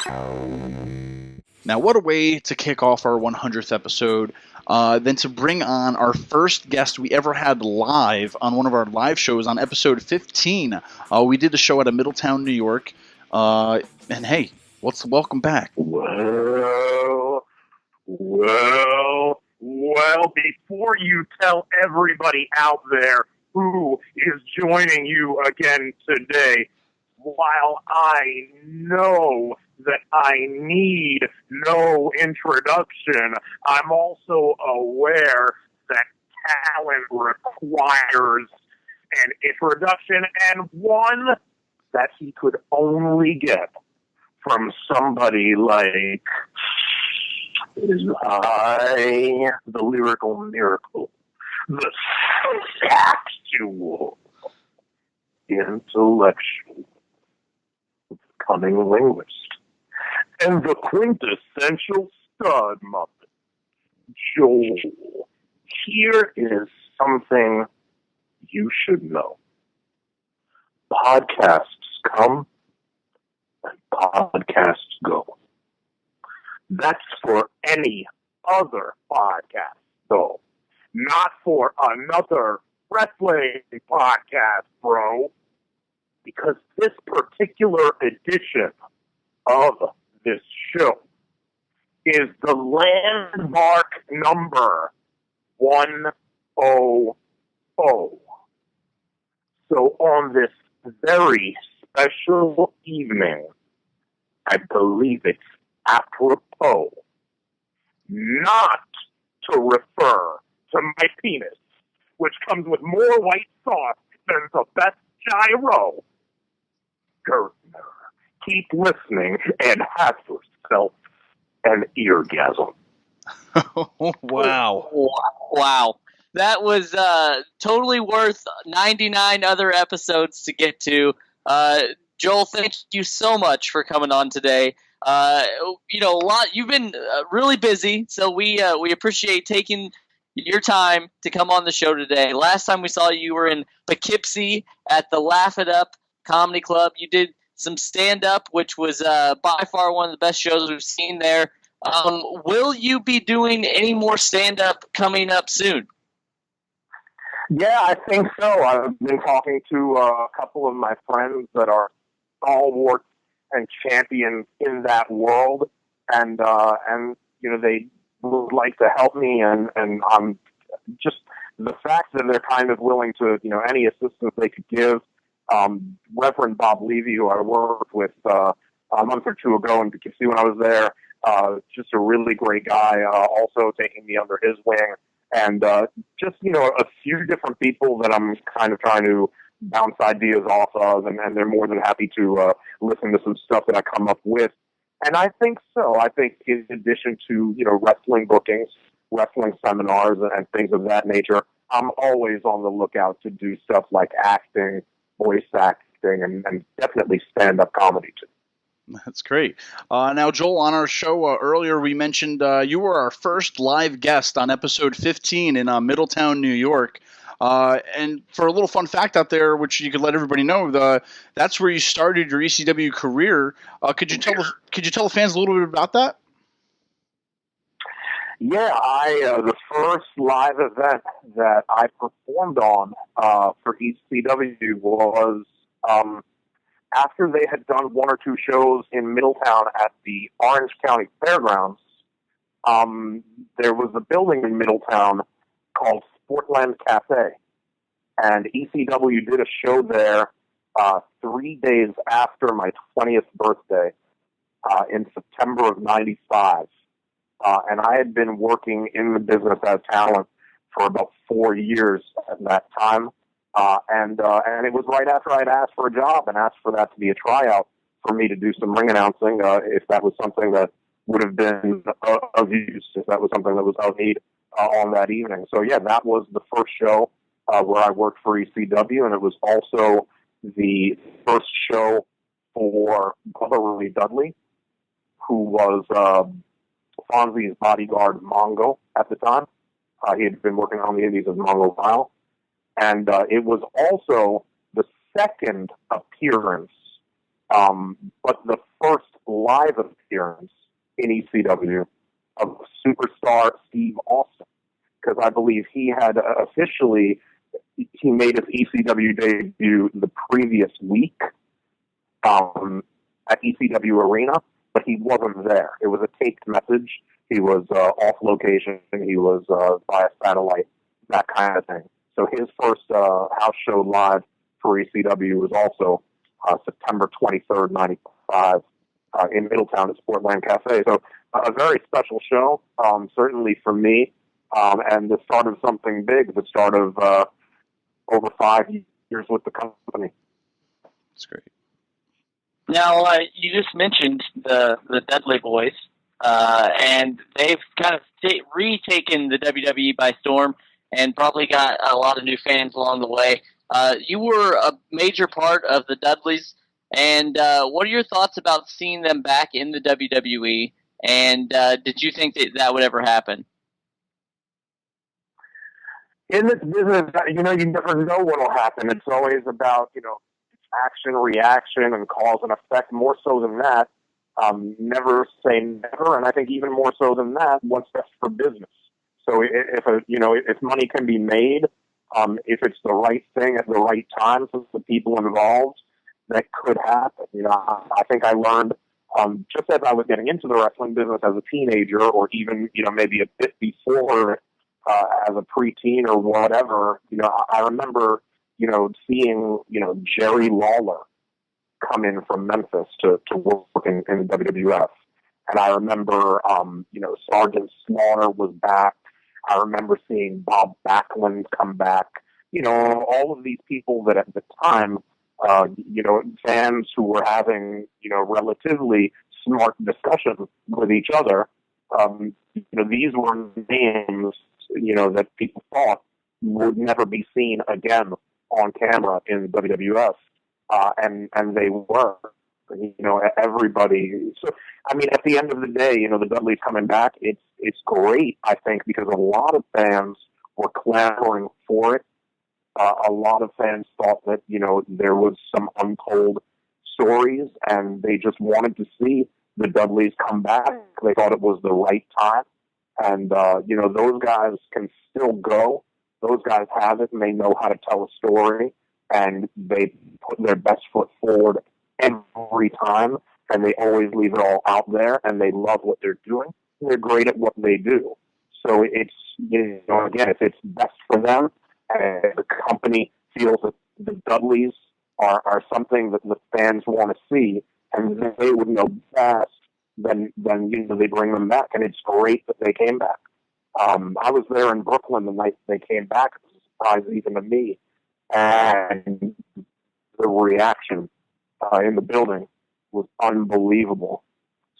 Now, what a way to kick off our 100th episode than to bring on our first guest we ever had live on one of our live shows on episode 15. We did the show out of Middletown, New York. And hey, welcome back. Well, before you tell everybody out there who is joining you again today, while I know that I need no introduction, I'm also aware that talent requires an introduction, and one that he could only get from somebody like the lyrical miracle, the actual intellectual cunning linguist, and the quintessential stud muppet, Joel. Here is something you should know. Podcasts come and podcasts go. That's for any other podcast, though. Not for another wrestling podcast, bro. Because this particular edition of this show is the landmark number 100. So on this very special evening, I believe it's apropos not to refer to my penis, which comes with more white sauce than the best gyro. Gertner, keep listening and have yourself an eargasm. Wow. Wow. That was totally worth 99 other episodes to get to. Joel, thank you so much for coming on today. You've been really busy, so we appreciate taking your time to come on the show today. Last time we saw you, you were in Poughkeepsie at the Laugh It Up Comedy Club. You did some stand-up, which was by far one of the best shows we've seen there. Will you be doing any more stand-up coming up soon? Yeah, I think so. I've been talking to a couple of my friends that are stalwarts and champions in that world, and they would like to help me, and I'm just the fact that they're kind of willing to, any assistance they could give. Reverend Bob Levy, who I worked with a month or two ago in Poughkeepsie when I was there, just a really great guy, also taking me under his wing. And just, a few different people that I'm kind of trying to bounce ideas off of, and they're more than happy to listen to some stuff that I come up with. And I think so. I think in addition to, wrestling bookings, wrestling seminars, and things of that nature, I'm always on the lookout to do stuff like acting, voice acting, and definitely stand-up comedy, too. That's great. Now, Joel, on our show earlier, we mentioned you were our first live guest on episode 15 in Middletown, New York. And for a little fun fact out there, which you could let everybody know, that's where you started your ECW career. Could you tell the fans a little bit about that? Yeah, the first live event that I performed on for ECW was after they had done one or two shows in Middletown at the Orange County Fairgrounds. There was a building in Middletown called Sportland Cafe, and ECW did a show there 3 days after my 20th birthday in September of '95. And I had been working in the business as talent for about 4 years at that time. And it was right after I'd asked for a job and asked for that to be a tryout for me to do some ring announcing, if that was something that would have been of use, if that was something that was of need on that evening. So, yeah, that was the first show where I worked for ECW, and it was also the first show for Bubba Ray Dudley, who was Fonzie's bodyguard Mongo at the time. He had been working on the indies of Mongo Vile. And it was also the second appearance, but the first live appearance in ECW of superstar Steve Austin, because I believe he had he made his ECW debut the previous week at ECW Arena, but he wasn't there. It was a taped message. He was off location. He was via satellite, that kind of thing. So his first house show live for ECW was also September 23rd, 95, in Middletown at Sportland Cafe. So a very special show, certainly for me, and the start of something big, the start of over 5 years with the company. That's great. Now, you just mentioned the Dudley Boys, and they've kind of retaken the WWE by storm and probably got a lot of new fans along the way. You were a major part of the Dudleys, and what are your thoughts about seeing them back in the WWE, and did you think that would ever happen? In this business, you never know what will happen. It's always about, action, reaction, and cause and effect. More so than that, never say never, and I think even more so than that, what's best for business. So if money can be made, if it's the right thing at the right time for the people involved, that could happen. I think I learned just as I was getting into the wrestling business as a teenager, or even maybe a bit before, as a preteen or whatever. I remember seeing Jerry Lawler come in from Memphis to work in WWF. And I remember, Sergeant Slaughter was back. I remember seeing Bob Backlund come back. All of these people that at the time, fans who were having, relatively smart discussions with each other, these were names, that people thought would never be seen again on camera in WWF. And they were, everybody. So, at the end of the day, the Dudleys coming back, it's great, I think, because a lot of fans were clamoring for it. A lot of fans thought that, there was some untold stories, and they just wanted to see the Dudleys come back. They thought it was the right time. And, those guys can still go. Those guys have it, and they know how to tell a story, and they put their best foot forward every time, and they always leave it all out there, and they love what they're doing. And they're great at what they do. So it's, again, if it's best for them, and the company feels that the Dudleys are something that the fans want to see, and they would know best, then they bring them back, and it's great that they came back. I was there in Brooklyn the night they came back. It was a surprise even to me, and the reaction in the building was unbelievable.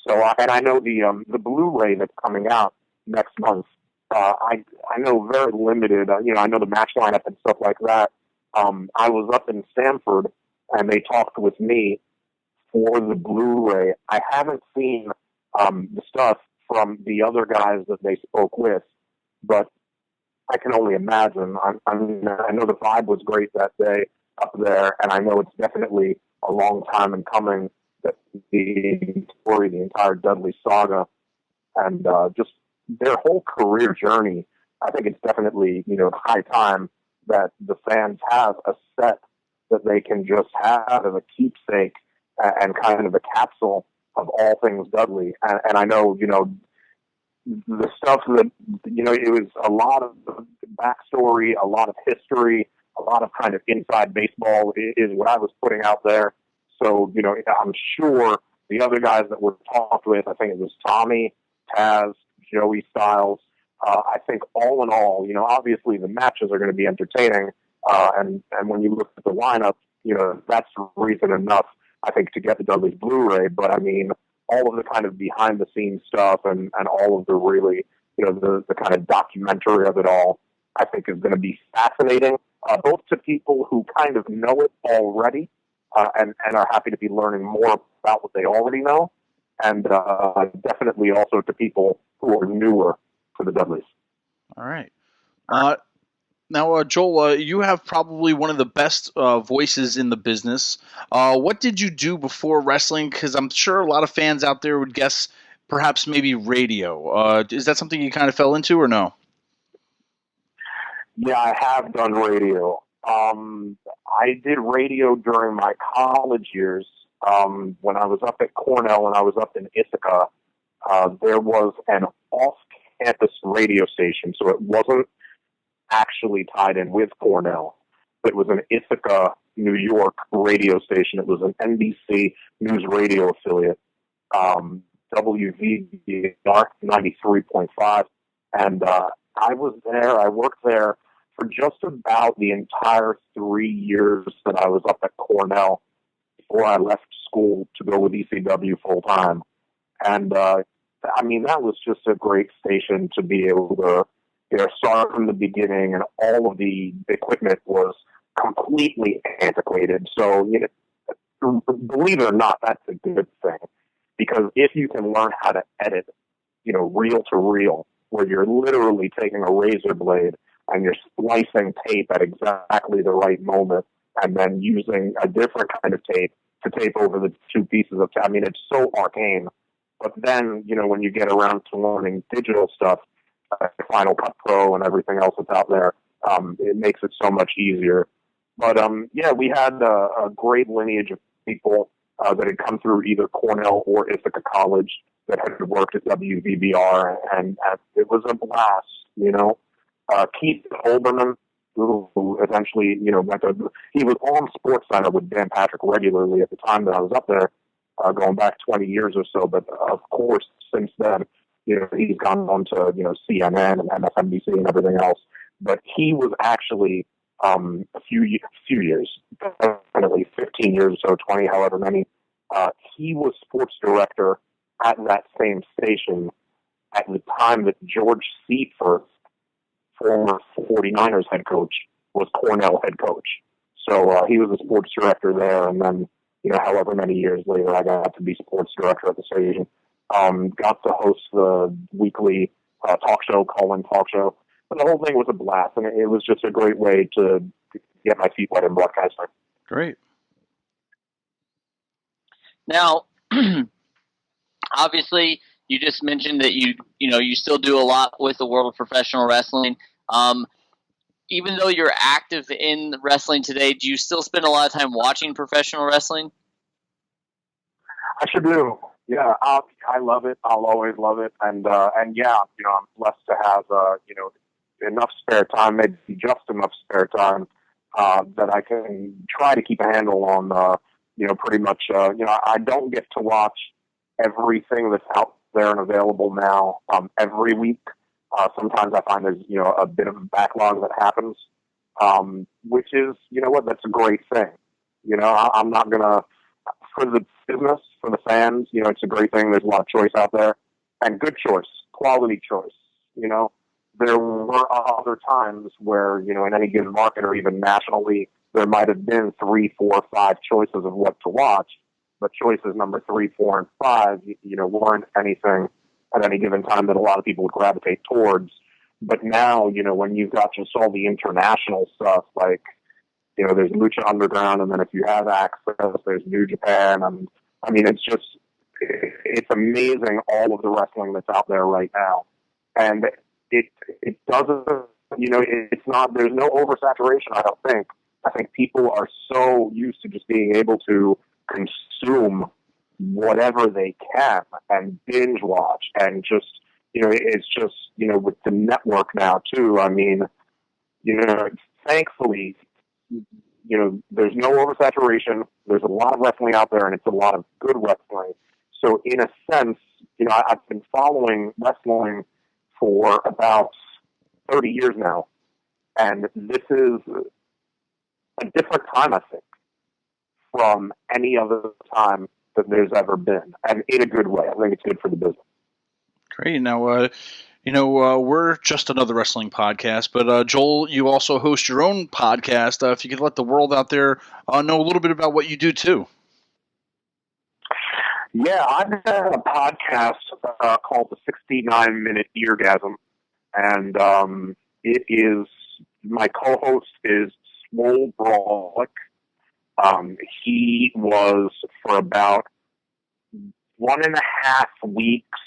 So, I know the Blu-ray that's coming out next month. I know very limited. I know the match lineup and stuff like that. I was up in Stamford, and they talked with me for the Blu-ray. I haven't seen the stuff from the other guys that they spoke with, but I can only imagine. I know the vibe was great that day up there, and I know it's definitely a long time in coming, that the story, the entire Dudley saga, and just their whole career journey. I think it's definitely, high time that the fans have a set that they can just have as a keepsake and kind of a capsule of all things Dudley. And I know, the stuff that, it was a lot of backstory, a lot of history, a lot of kind of inside baseball is what I was putting out there. So, I'm sure the other guys that were talked with, I think it was Tommy, Taz, Joey Styles. I think all in all, obviously the matches are going to be entertaining. And when you look at the lineup, that's reason enough, I think, to get the Dudley's Blu-ray. But all of the kind of behind the scenes stuff and all of the really, the kind of documentary of it all, I think is going to be fascinating, both to people who kind of know it already, and are happy to be learning more about what they already know, and definitely also to people who are newer to the Dudleys. All right. Now, Joel, you have probably one of the best voices in the business. What did you do before wrestling? Because I'm sure a lot of fans out there would guess perhaps maybe radio. Is that something you kind of fell into or no? Yeah, I have done radio. I did radio during my college years. When I was up at Cornell and I was up in Ithaca, there was an off-campus radio station, so it wasn't actually tied in with Cornell. It was an Ithaca, New York radio station. It was an NBC News Radio affiliate, WVBR 93.5. And I was there, I worked there for just about the entire 3 years that I was up at Cornell before I left school to go with ECW full time. And that was just a great station to be able to start from the beginning, and all of the equipment was completely antiquated. So, believe it or not, that's a good thing, because if you can learn how to edit, reel to reel, where you're literally taking a razor blade and you're splicing tape at exactly the right moment, and then using a different kind of tape to tape over the two pieces of tape. I mean, it's so arcane. But then, when you get around to learning digital stuff, Final Cut Pro and everything else that's out there, it makes it so much easier. But we had a great lineage of people that had come through either Cornell or Ithaca College that had worked at WVBR, and it was a blast. Keith Olbermann, who eventually, he was on SportsCenter with Dan Patrick regularly at the time that I was up there, going back 20 years or so. But of course, since then, he's gone on to, CNN and MSNBC and everything else. But he was actually a few years, definitely 15 years or so, 20, however many. He was sports director at that same station at the time that George Seifert, former 49ers head coach, was Cornell head coach. So he was a sports director there, and then, however many years later, I got to be sports director at the station. Got to host the weekly call-in talk show. But the whole thing was a blast, and it was just a great way to get my feet wet in broadcasting. Great. Now, obviously, you just mentioned that you still do a lot with the world of professional wrestling. Even though you're active in wrestling today, do you still spend a lot of time watching professional wrestling? I sure do. Yeah, I love it. I'll always love it. And yeah, I'm blessed to have, enough spare time, maybe just enough spare time, that I can try to keep a handle on, pretty much, I don't get to watch everything that's out there and available now, every week. Sometimes I find there's, a bit of a backlog that happens, which is, that's a great thing. I'm not going to, for the business, for the fans, it's a great thing. There's a lot of choice out there, and good choice, quality choice. There were other times where, in any given market or even nationally, there might have been 3, 4, 5 choices of what to watch, but choices number 3, 4, and 5, weren't anything at any given time that a lot of people would gravitate towards. But now, when you've got just all the international stuff, like, there's Lucha Underground, and then if you have access, there's New Japan, and I mean, it's amazing all of the wrestling that's out there right now, and it doesn't, it's not, there's no oversaturation. I don't think. I think people are so used to just being able to consume whatever they can and binge watch, and just, it's just, with the network now too. I mean, thankfully, there's no oversaturation. There's a lot of wrestling out there, and it's a lot of good wrestling. So in a sense, I've been following wrestling for about 30 years now, and this is a different time, I think, from any other time that there's ever been, and in a good way. I think it's good for the business. Great. Now, we're just another wrestling podcast, but Joel, you also host your own podcast. If you could let the world out there know a little bit about what you do too. Yeah, I've had a podcast called the 69-Minute Eargasm, and it is, my co-host is Joel Gertner. He was for about 1.5 weeks,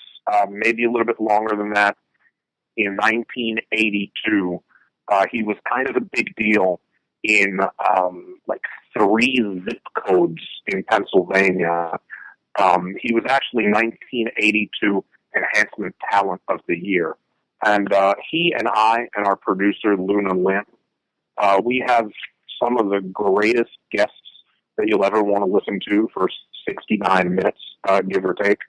maybe a little bit longer than that, in 1982. He was kind of a big deal in like 3 zip codes in Pennsylvania. He was actually 1982 Enhancement Talent of the Year. And he and I and our producer, Luna Lynn, we have some of the greatest guests that you'll ever want to listen to for 69 minutes, give or take.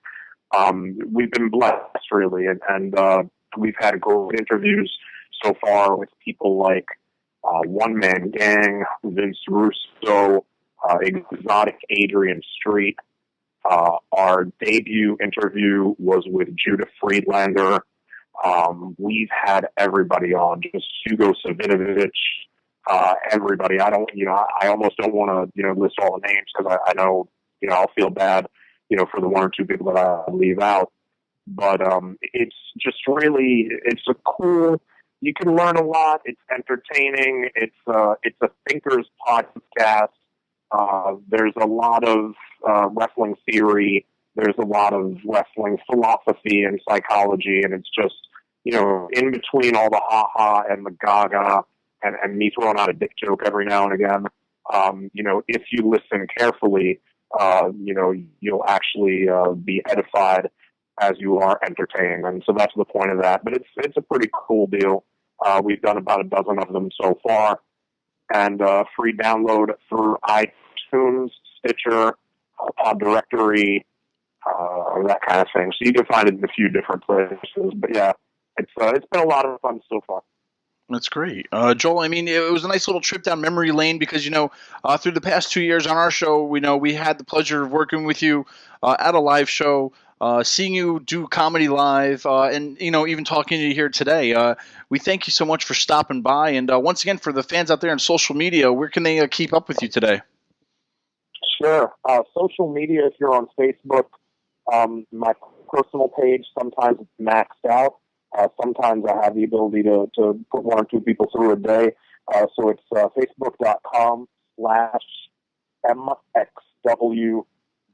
We've been blessed, really, and we've had great interviews so far with people like One Man Gang, Vince Russo, Exotic Adrian Street. Our debut interview was with Judah Friedlander. We've had everybody on, just Hugo Savinovich, everybody. I almost don't want to, list all the names because I know, I'll feel bad, for the 1 or 2 people that I leave out. But it's just really, it's a cool. You can learn a lot. It's entertaining. It's a thinker's podcast. There's a lot of wrestling theory. There's a lot of wrestling philosophy and psychology, and it's just, in between all the ha-ha and the gaga and me throwing out a dick joke every now and again, if you listen carefully, you'll actually be edified as you are entertained. And so that's the point of that. But it's a pretty cool deal. We've done about a dozen of them so far. And free download through iTunes, Stitcher, Pod Directory, that kind of thing. So you can find it in a few different places. But yeah, it's been a lot of fun so far. That's great. Joel, I mean, it was a nice little trip down memory lane because, through the past 2 years on our show, we had the pleasure of working with you at a live show, seeing you do comedy live, and, even talking to you here today. We thank you so much for stopping by. And once again, for the fans out there on social media, where can they keep up with you today? Sure. Social media, if you're on Facebook, my personal page, sometimes it's maxed out. Sometimes I have the ability to put 1 or 2 people through a day. So it's facebook.com/MXW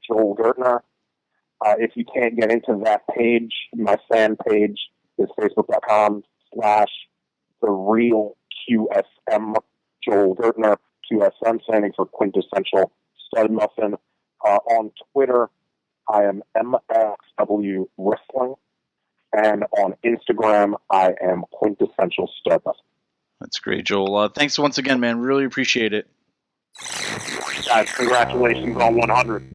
Joel Gertner. If you can't get into that page, my fan page is facebook.com/The Real QSM Joel Gertner, QSM standing for Quintessential Stud Muffin. On Twitter, I am MXW Wrestling. And on Instagram, I am Quintessential Stud Muffin. That's great, Joel. Thanks once again, man. Really appreciate it. Guys, congratulations on 100.